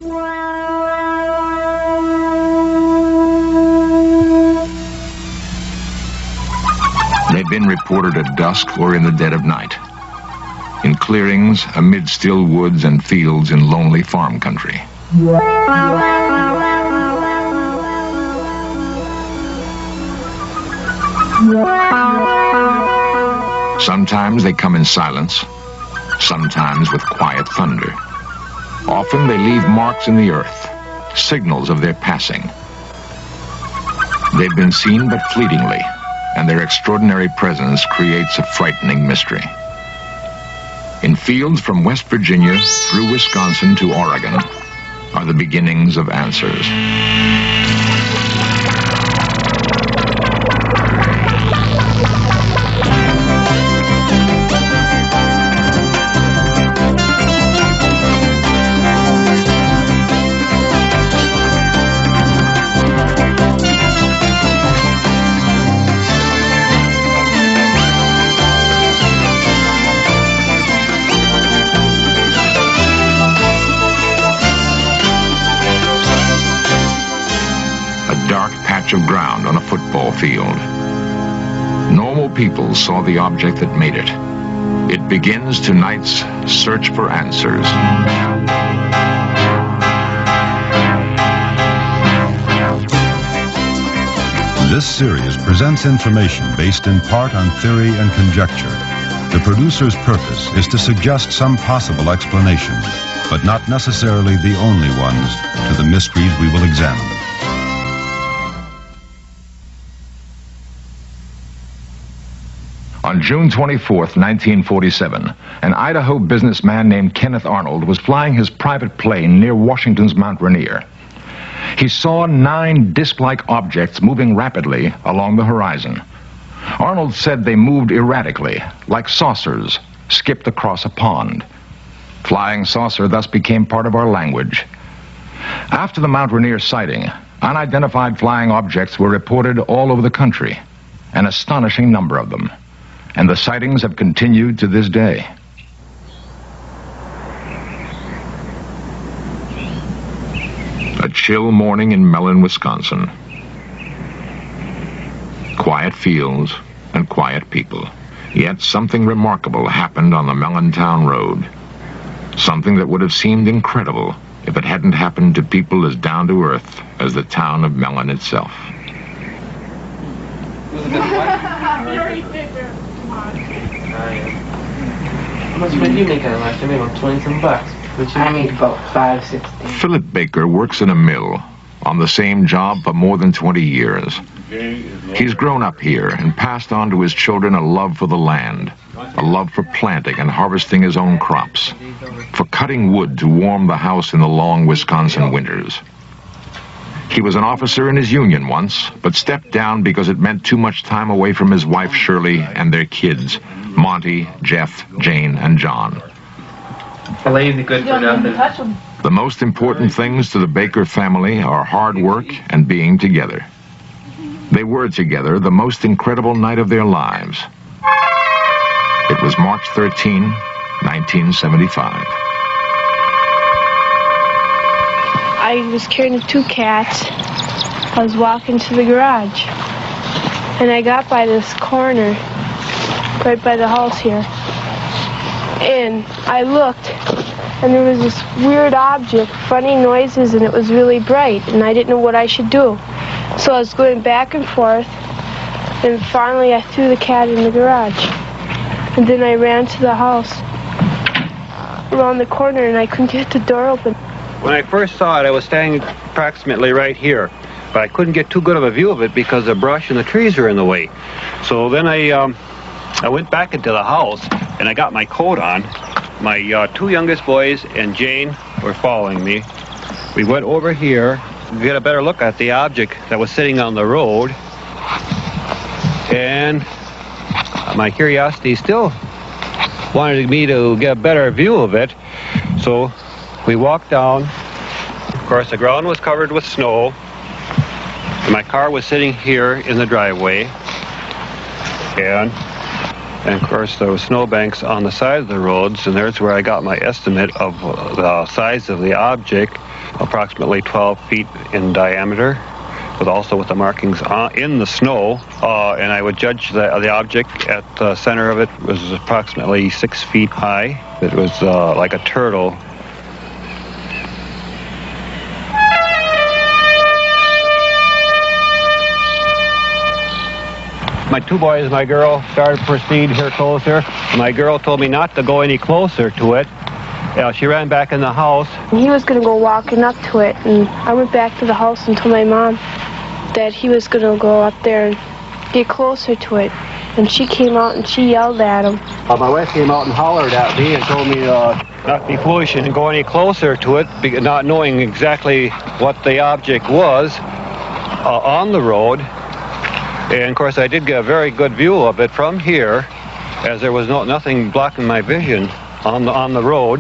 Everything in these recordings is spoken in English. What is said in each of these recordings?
They've been reported at dusk or in the dead of night, in clearings, amid still woods and fields in lonely farm country. Sometimes they come in silence, sometimes with quiet thunder. Often they leave marks in the earth, signals of their passing. They've been seen but fleetingly, and their extraordinary presence creates a frightening mystery. In fields from West Virginia through Wisconsin to Oregon are the beginnings of answers. Of ground on a football field. Normal people saw the object that made it. It begins tonight's search for answers. This series presents information based in part on theory and conjecture. The producer's purpose is to suggest some possible explanation, but not necessarily the only ones to the mysteries we will examine. On June 24th, 1947, an Idaho businessman named Kenneth Arnold was flying his private plane near Washington's Mount Rainier. He saw 9 disc-like objects moving rapidly along the horizon. Arnold said they moved erratically, like saucers skipped across a pond. Flying saucer thus became part of our language. After the Mount Rainier sighting, unidentified flying objects were reported all over the country, an astonishing number of them. And the sightings have continued to this day. A chill morning in Mellon, Wisconsin. Quiet fields and quiet people. Yet something remarkable happened on the Mellontown Road. Something that would have seemed incredible if it hadn't happened to people as down to earth as the town of Mellon itself. How much did you make out of last year? Maybe about 20-some bucks. I made about $5.60. Philip Baker works in a mill on the same job for more than 20 years. He's grown up here and passed on to his children a love for the land, a love for planting and harvesting his own crops, for cutting wood to warm the house in the long Wisconsin winters. He was an officer in his union once, but stepped down because it meant too much time away from his wife Shirley and their kids, Monty, Jeff, Jane, and John. Lazy good for nothing. The most important things to the Baker family are hard work and being together. They were together the most incredible night of their lives. It was March 13, 1975. I was carrying 2 cats. I was walking to the garage. And I got by this corner, right by the house here. And I looked, and there was this weird object, funny noises, and it was really bright, and I didn't know what I should do. So I was going back and forth, and finally I threw the cat in the garage. And then I ran to the house around the corner, and I couldn't get the door open. When I first saw it, I was standing approximately right here, but I couldn't get too good of a view of it because the brush and the trees were in the way. So then I went back into the house, and I got my coat on. My 2 youngest boys and Jane were following me. We went over here to get a better look at the object that was sitting on the road, and my curiosity still wanted me to get a better view of it, so we walked down. Of course, the ground was covered with snow. My car was sitting here in the driveway. And And of course, there were snowbanks on the side of the roads, and there's where I got my estimate of the size of the object, approximately 12 feet in diameter, but also with the markings in the snow. And I would judge the object at the center of it was approximately 6 feet high. It was like a turtle. My two boys and my girl started to proceed here closer. My girl told me not to go any closer to it. She ran back in the house. He was going to go walking up to it, and I went back to the house and told my mom that he was going to go up there and get closer to it. And she came out and she yelled at him. My wife came out and hollered at me and told me not to be foolish and go any closer to it, not knowing exactly what the object was on the road. And of course, I did get a very good view of it from here, as there was nothing blocking my vision on the road.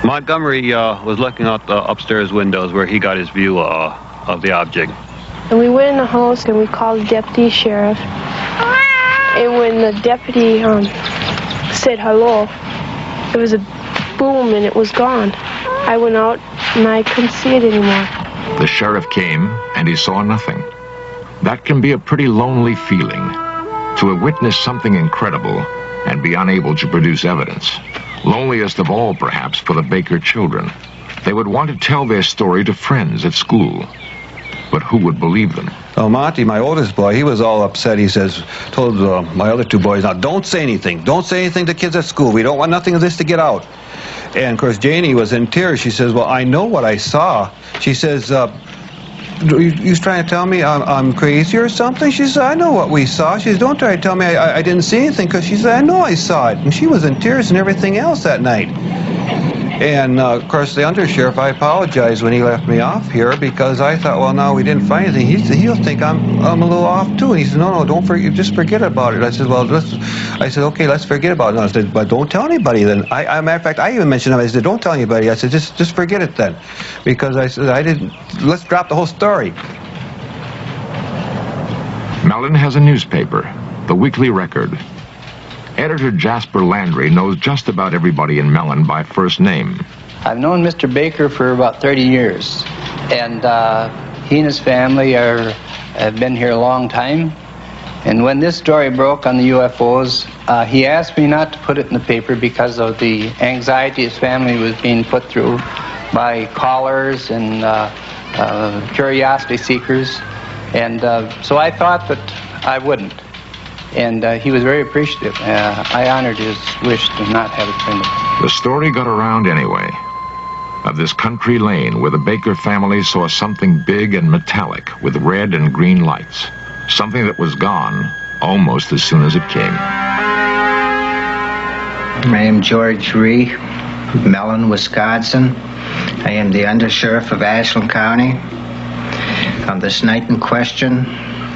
Montgomery was looking out the upstairs windows where he got his view of the object. And we went in the house and we called the deputy sheriff. And when the deputy said hello, it was a boom and it was gone. I went out and I couldn't see it anymore. The sheriff came and he saw nothing. That can be a pretty lonely feeling, to have witnessed something incredible and be unable to produce evidence. Loneliest of all, perhaps, for the Baker children. They would want to tell their story to friends at school. But who would believe them? Oh, Monty, my oldest boy, he was all upset. He told my other two boys, now don't say anything. Don't say anything to kids at school. We don't want nothing of this to get out. And, of course, Janie was in tears. She says, well, I know what I saw. She says, you trying to tell me I'm crazy or something? She said, I know what we saw. She says, don't try to tell me I didn't see anything, because she said, I know I saw it. And she was in tears and everything else that night. And, of course, the undersheriff, I apologized when he left me off here, because I thought, well, no, we didn't find anything. He said, he'll think I'm a little off, too. And he said, no, don't forget, just forget about it. I said, well, okay, let's forget about it. And I said, but don't tell anybody then. Matter of fact, I even mentioned him. I said, don't tell anybody. I said, just forget it then. Because I said, let's drop the whole story. Mellon has a newspaper, the Weekly Record. Editor Jasper Landry knows just about everybody in Mellon by first name. I've known Mr. Baker for about 30 years, and he and his family have been here a long time. And when this story broke on the UFOs, he asked me not to put it in the paper because of the anxiety his family was being put through by callers and curiosity seekers. And so I thought that I wouldn't. And he was very appreciative. I honored his wish to not have it printed. The story got around anyway, of this country lane where the Baker family saw something big and metallic with red and green lights. Something that was gone almost as soon as it came. I am George Ree, Mellon, Wisconsin. I am the undersheriff of Ashland County. On this night in question,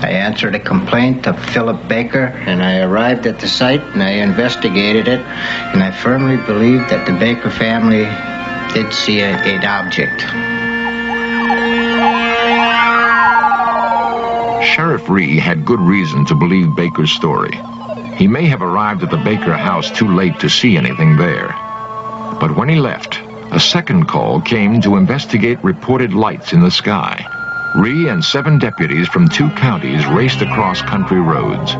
I answered a complaint of Philip Baker, and I arrived at the site and I investigated it, and I firmly believe that the Baker family did see an object. Sheriff Ree had good reason to believe Baker's story. He may have arrived at the Baker house too late to see anything there. But when he left, a second call came to investigate reported lights in the sky. Ree and 7 deputies from 2 counties raced across country roads.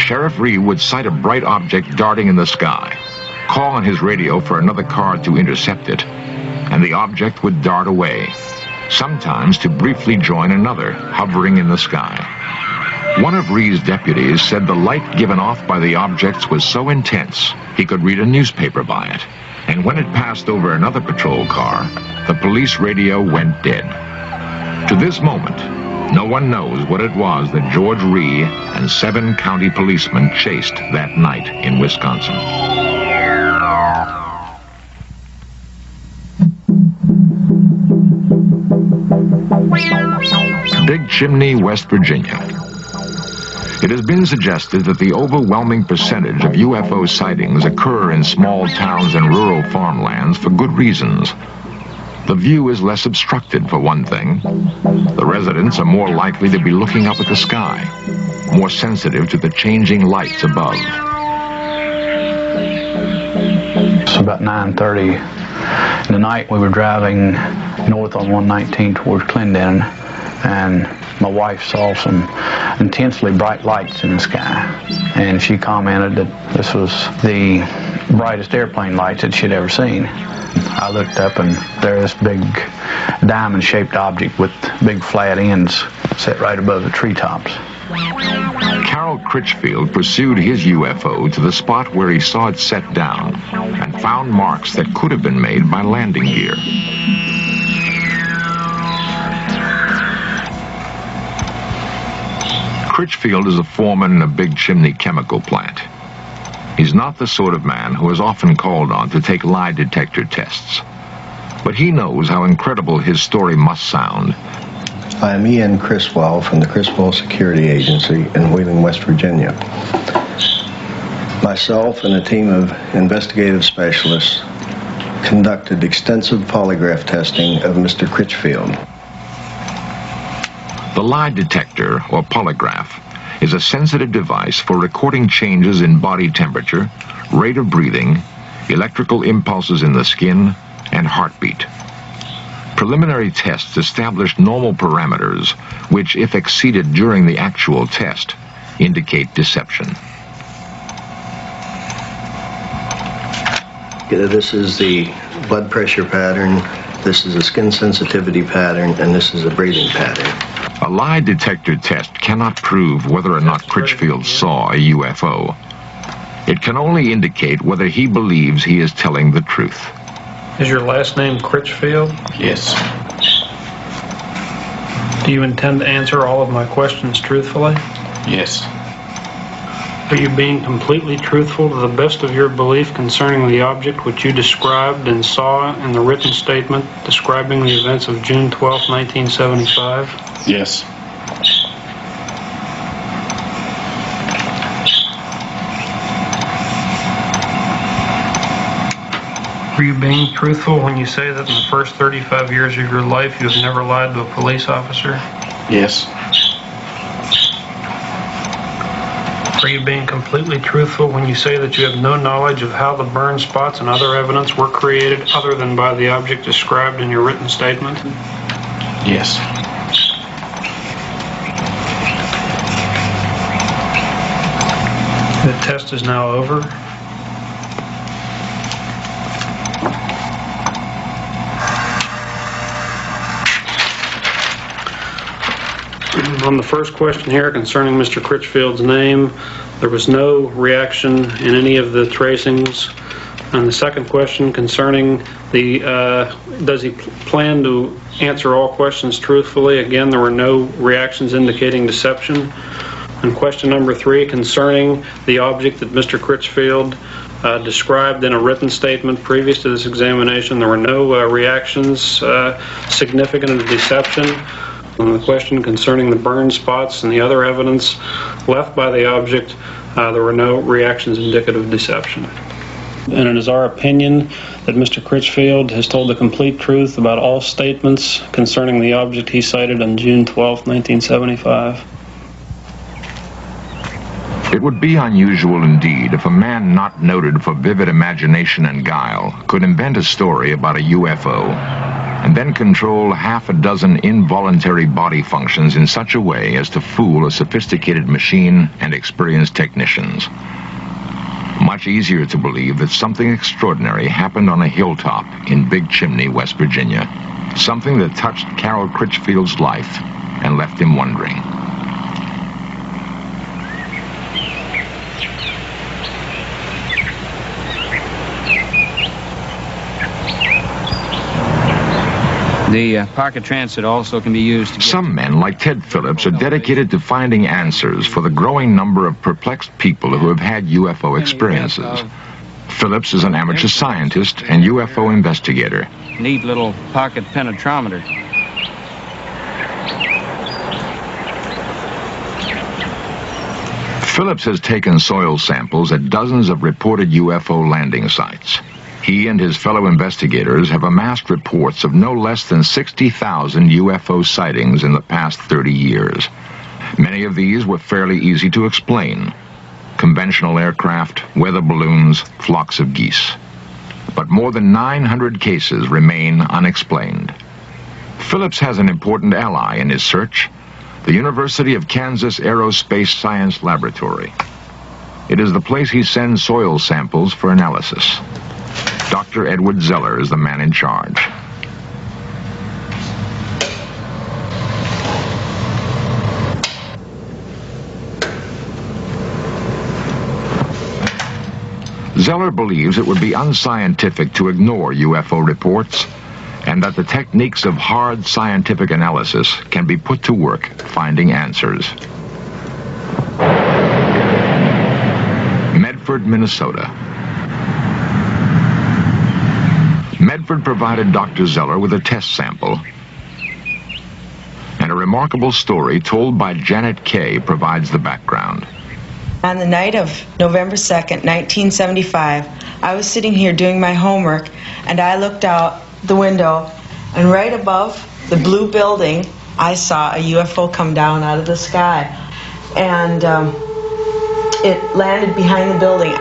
Sheriff Ree would sight a bright object darting in the sky, call on his radio for another car to intercept it, and the object would dart away, sometimes to briefly join another hovering in the sky. One of Ree's deputies said the light given off by the objects was so intense he could read a newspaper by it. And when it passed over another patrol car, the police radio went dead. To this moment, no one knows what it was that George Ree and 7 county policemen chased that night in Wisconsin. Big Chimney, West Virginia. It has been suggested that the overwhelming percentage of UFO sightings occur in small towns and rural farmlands for good reasons. The The view is less obstructed, for one thing. The residents are more likely to be looking up at the sky, more sensitive to the changing lights above. It's about 9:30 in the night. We were driving north on 119 towards Clendon, and my wife saw some intensely bright lights in the sky, and she commented that this was the brightest airplane lights that she'd ever seen. I looked up, and there's this big diamond-shaped object with big flat ends set right above the treetops. Carol Critchfield pursued his UFO to the spot where he saw it set down and found marks that could have been made by landing gear. Critchfield is a foreman in a big chimney chemical plant. He's not the sort of man who is often called on to take lie detector tests. But he knows how incredible his story must sound. I'm Ian Criswell from the Criswell Security Agency in Wheeling, West Virginia. Myself and a team of investigative specialists conducted extensive polygraph testing of Mr. Critchfield. The lie detector, or polygraph, is a sensitive device for recording changes in body temperature, rate of breathing, electrical impulses in the skin, and heartbeat. Preliminary tests established normal parameters, which, if exceeded during the actual test, indicate deception. This is the blood pressure pattern, this is a skin sensitivity pattern, and this is a breathing pattern. A lie detector test cannot prove whether or not Critchfield saw a UFO. It can only indicate whether he believes he is telling the truth. Is your last name Critchfield? Yes. Do you intend to answer all of my questions truthfully? Yes. Are you being completely truthful to the best of your belief concerning the object which you described and saw in the written statement describing the events of June 12, 1975? Yes. Are you being truthful when you say that in the first 35 years of your life you have never lied to a police officer? Yes. Are you being completely truthful when you say that you have no knowledge of how the burn spots and other evidence were created other than by the object described in your written statement? Yes. The test is now over. On the first question here concerning Mr. Critchfield's name, there was no reaction in any of the tracings. On the second question concerning the, does he plan to answer all questions truthfully? Again, there were no reactions indicating deception. And question number 3 concerning the object that Mr. Critchfield described in a written statement previous to this examination, there were no reactions significant of deception. On the question concerning the burn spots and the other evidence left by the object, there were no reactions indicative of deception. And it is our opinion that Mr. Critchfield has told the complete truth about all statements concerning the object he cited on June 12, 1975. It would be unusual indeed if a man not noted for vivid imagination and guile could invent a story about a UFO and then control half a dozen involuntary body functions in such a way as to fool a sophisticated machine and experienced technicians. Much easier to believe that something extraordinary happened on a hilltop in Big Chimney, West Virginia. Something that touched Carol Critchfield's life and left him wondering. The pocket transit also can be used to get... Some men, like Ted Phillips, are dedicated to finding answers for the growing number of perplexed people who have had UFO experiences. Phillips is an amateur scientist and UFO investigator. Neat little pocket penetrometer. Phillips has taken soil samples at dozens of reported UFO landing sites. He and his fellow investigators have amassed reports of no less than 60,000 UFO sightings in the past 30 years. Many of these were fairly easy to explain. Conventional aircraft, weather balloons, flocks of geese. But more than 900 cases remain unexplained. Phillips has an important ally in his search, the University of Kansas Aerospace Science Laboratory. It is the place he sends soil samples for analysis. Dr. Edward Zeller is the man in charge. Zeller believes it would be unscientific to ignore UFO reports, and that the techniques of hard scientific analysis can be put to work finding answers. Medford, Minnesota. Medford provided Dr. Zeller with a test sample, and a remarkable story told by Janet Kay provides the background. On the night of November 2nd, 1975, I was sitting here doing my homework, and I looked out the window, and right above the blue building, I saw a UFO come down out of the sky. And it landed behind the building,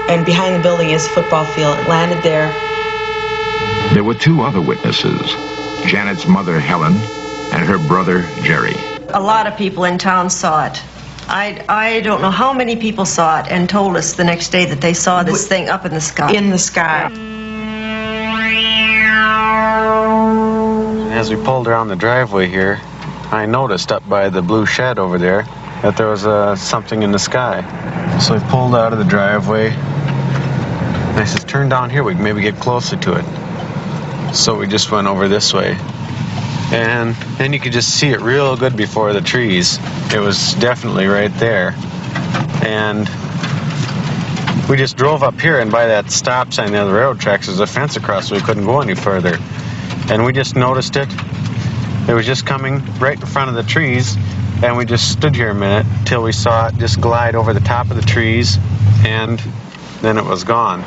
and behind the building is a football field. It landed there. There were two other witnesses, Janet's mother, Helen, and her brother, Jerry. A lot of people in town saw it. I don't know how many people saw it and told us the next day that they saw this thing up in the sky. In the sky. As we pulled around the driveway here, I noticed up by the blue shed over there that there was something in the sky. So I pulled out of the driveway, and I said, turn down here, we can maybe get closer to it. So we just went over this way. And then you could just see it real good before the trees. It was definitely right there. And we just drove up here, and by that stop sign near the railroad tracks, there's a fence across, so we couldn't go any further. And we just noticed it. It was just coming right in front of the trees, and we just stood here a minute till we saw it just glide over the top of the trees, and then it was gone.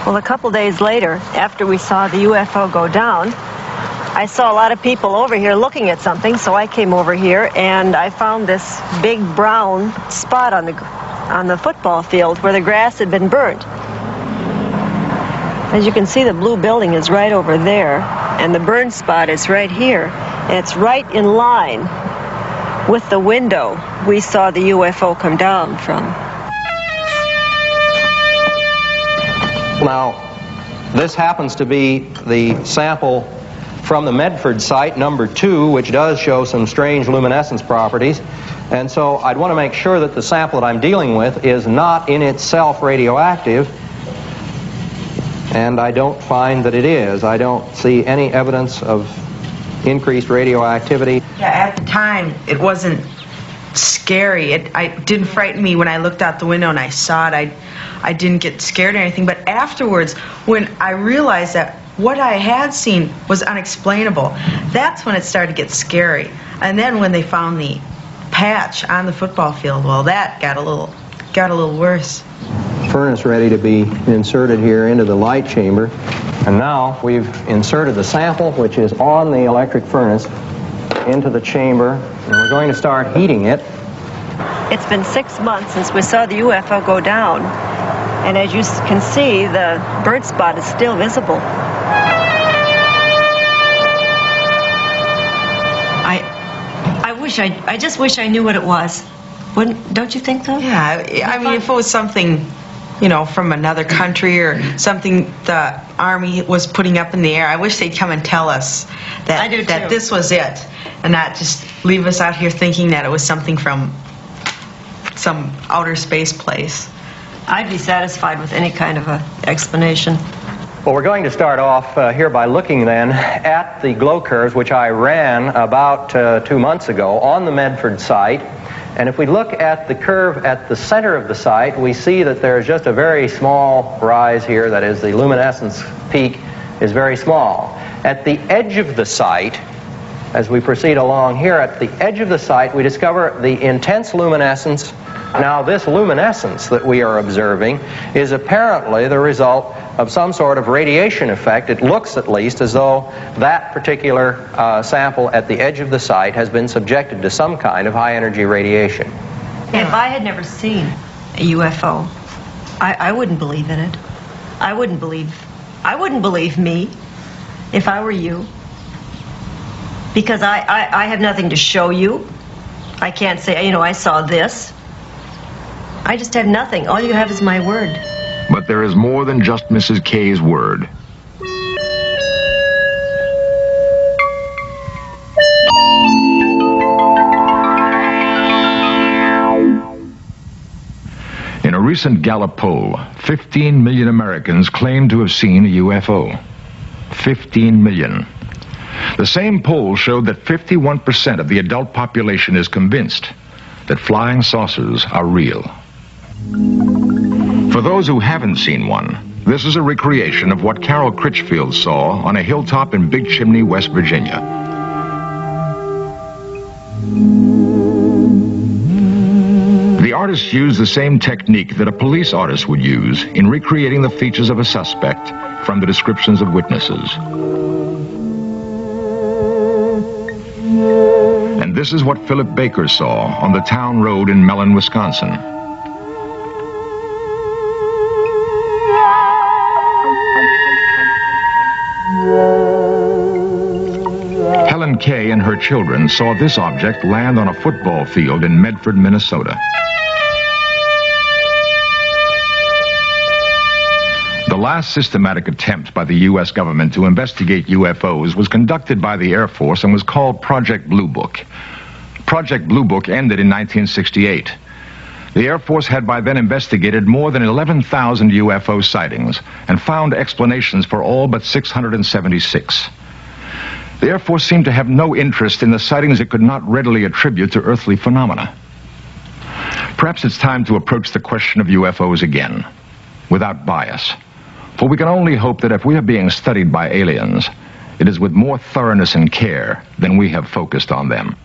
Well, a couple days later, after we saw the UFO go down, I saw a lot of people over here looking at something, so I came over here and I found this big brown spot on the football field where the grass had been burnt. As you can see, the blue building is right over there, and the burn spot is right here, and it's right in line with the window we saw the UFO come down from. Now, this happens to be the sample from the Medford site, number 2, which does show some strange luminescence properties. And so I'd want to make sure that the sample that I'm dealing with is not in itself radioactive. And I don't find that it is. I don't see any evidence of increased radioactivity. Yeah, at the time, it wasn't scary. It didn't frighten me when I looked out the window and I saw it. I didn't get scared or anything. But afterwards, when I realized that what I had seen was unexplainable, that's when it started to get scary. And then when they found the patch on the football field, well, that got a little worse. Furnace ready to be inserted here into the light chamber. And now we've inserted the sample, which is on the electric furnace, into the chamber, and we're going to start heating it. It's been 6 months since we saw the UFO go down, and as you can see, the burnt spot is still visible. I just wish I knew what it was. Don't you think so? Yeah, I mean, if it was something, you know, from another country or something the Army was putting up in the air, I wish they'd come and tell us that this was it, and not just leave us out here thinking that it was something from some outer space place. I'd be satisfied with any kind of an explanation. Well, we're going to start off here by looking then at the glow curves, which I ran about 2 months ago on the Medford site. And if we look at the curve at the center of the site, we see that there's just a very small rise here. That is, the luminescence peak is very small. At the edge of the site, as we proceed along here at the edge of the site, we discover the intense luminescence. Now, this luminescence that we are observing is apparently the result of some sort of radiation effect. It looks, at least, as though that particular sample at the edge of the site has been subjected to some kind of high-energy radiation. If I had never seen a UFO, I wouldn't believe in it. I wouldn't believe me if I were you. Because I have nothing to show you. I can't say, you know, I saw this. I just have nothing. All you have is my word. But there is more than just Mrs. K's word. In a recent Gallup poll, 15 million Americans claim to have seen a UFO. 15 million. The same poll showed that 51% of the adult population is convinced that flying saucers are real. For those who haven't seen one, this is a recreation of what Carol Critchfield saw on a hilltop in Big Chimney, West Virginia. The artist used the same technique that a police artist would use in recreating the features of a suspect from the descriptions of witnesses. And this is what Philip Baker saw on the town road in Mellon, Wisconsin. Helen Kay and her children saw this object land on a football field in Medford, Minnesota. The last systematic attempt by the U.S. government to investigate UFOs was conducted by the Air Force and was called Project Blue Book. Project Blue Book ended in 1968. The Air Force had by then investigated more than 11,000 UFO sightings and found explanations for all but 676. The Air Force seemed to have no interest in the sightings it could not readily attribute to earthly phenomena. Perhaps it's time to approach the question of UFOs again, without bias. For we can only hope that if we are being studied by aliens, it is with more thoroughness and care than we have focused on them.